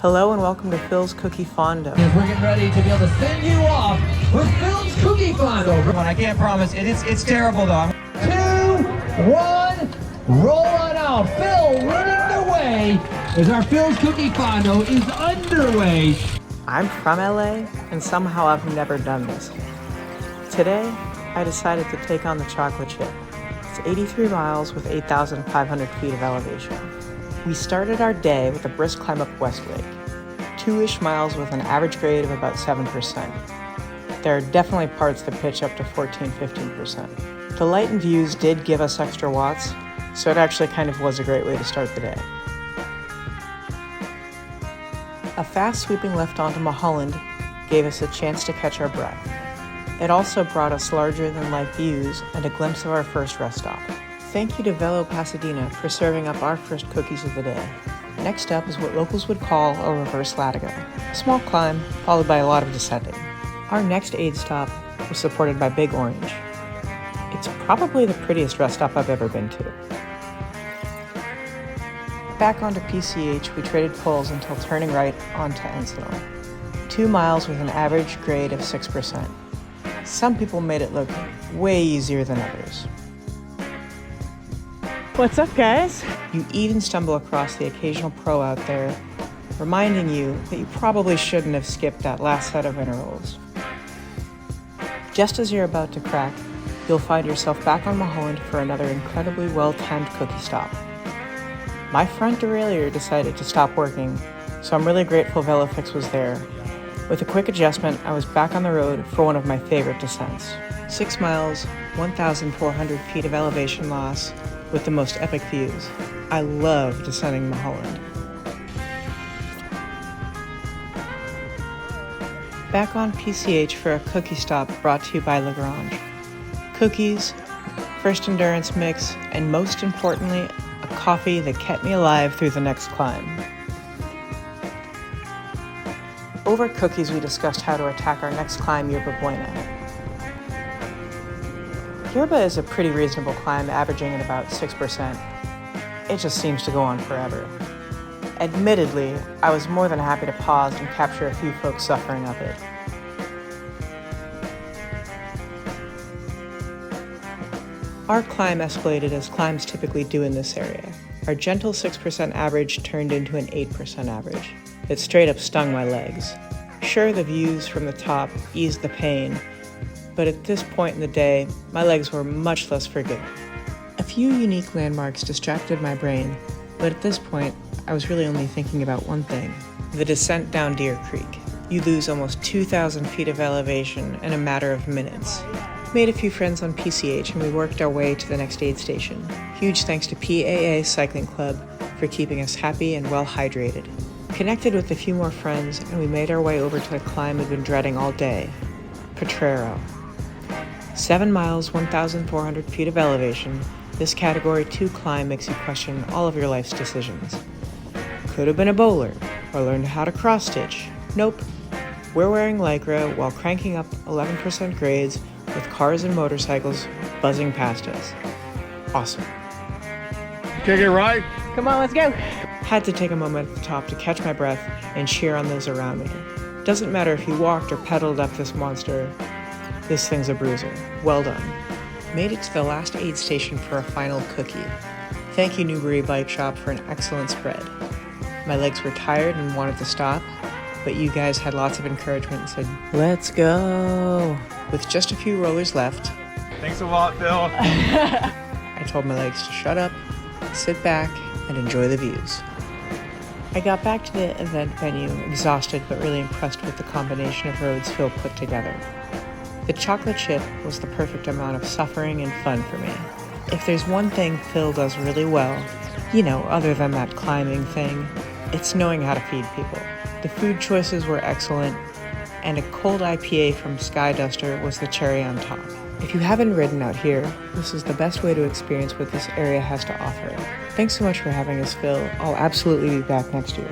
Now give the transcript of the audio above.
Hello and welcome to Phil's Cookie Fondo. We're getting ready to be able to send you off with Phil's Cookie Fondo. I can't promise. It's terrible though. 2, 1, roll on out. Phil running the way as our Phil's Cookie Fondo is underway. I'm from LA and somehow I've never done this. Today, I decided to take on the chocolate chip. It's 83 miles with 8,500 feet of elevation. We started our day with a brisk climb up Westlake, 2-ish miles with an average grade of about 7%. There are definitely parts that pitch up to 14-15%. The light and views did give us extra watts, so it actually kind of was a great way to start the day. A fast sweeping left onto Mulholland gave us a chance to catch our breath. It also brought us larger-than-life views and a glimpse of our first rest stop. Thank you to Velo Pasadena for serving up our first cookies of the day. Next up is what locals would call a reverse latigo. A small climb, followed by a lot of descending. Our next aid stop was supported by Big Orange. It's probably the prettiest rest stop I've ever been to. Back onto PCH, we traded pulls until turning right onto Encinal. 2 miles with an average grade of 6%. Some people made it look way easier than others. What's up, guys? You even stumble across the occasional pro out there, reminding you that you probably shouldn't have skipped that last set of intervals. Just as you're about to crack, you'll find yourself back on Mulholland for another incredibly well-timed cookie stop. My front derailleur decided to stop working, so I'm really grateful VeloFix was there. With a quick adjustment, I was back on the road for one of my favorite descents. 6 miles, 1,400 feet of elevation loss, with the most epic views. I love descending Mulholland. Back on PCH for a cookie stop brought to you by Lagrange. Cookies, first endurance mix, and most importantly, a coffee that kept me alive through the next climb. Over cookies, we discussed how to attack our next climb, Yerba Buena. Yerba is a pretty reasonable climb, averaging at about 6%. It just seems to go on forever. Admittedly, I was more than happy to pause and capture a few folks suffering up it. Our climb escalated as climbs typically do in this area. Our gentle 6% average turned into an 8% average. It straight up stung my legs. Sure, the views from the top eased the pain, but at this point in the day, my legs were much less forgiving. A few unique landmarks distracted my brain, but at this point, I was really only thinking about one thing: the descent down Deer Creek. You lose almost 2,000 feet of elevation in a matter of minutes. Made a few friends on PCH and we worked our way to the next aid station. Huge thanks to PAA Cycling Club for keeping us happy and well hydrated. Connected with a few more friends and we made our way over to the climb I'd been dreading all day, Potrero. 7 miles, 1,400 feet of elevation, this Category 2 climb makes you question all of your life's decisions. Could have been a bowler, or learned how to cross-stitch. Nope. We're wearing Lycra while cranking up 11% grades with cars and motorcycles buzzing past us. Awesome. Kick it right. Come on, let's go. Had to take a moment at the top to catch my breath and cheer on those around me. Doesn't matter if you walked or pedaled up this monster, this thing's a bruiser. Well done. Made it to the last aid station for a final cookie. Thank you, Newbury Bike Shop, for an excellent spread. My legs were tired and wanted to stop, but you guys had lots of encouragement and said, "Let's go." With just a few rollers left, Thanks a lot, Phil. I told my legs to shut up, sit back, and enjoy the views. I got back to the event venue, exhausted but really impressed with the combination of roads Phil put together. The chocolate chip was the perfect amount of suffering and fun for me. If there's one thing Phil does really well, other than that climbing thing, it's knowing how to feed people. The food choices were excellent, and a cold IPA from Sky Duster was the cherry on top. If you haven't ridden out here, this is the best way to experience what this area has to offer. Thanks so much for having us, Phil. I'll absolutely be back next year.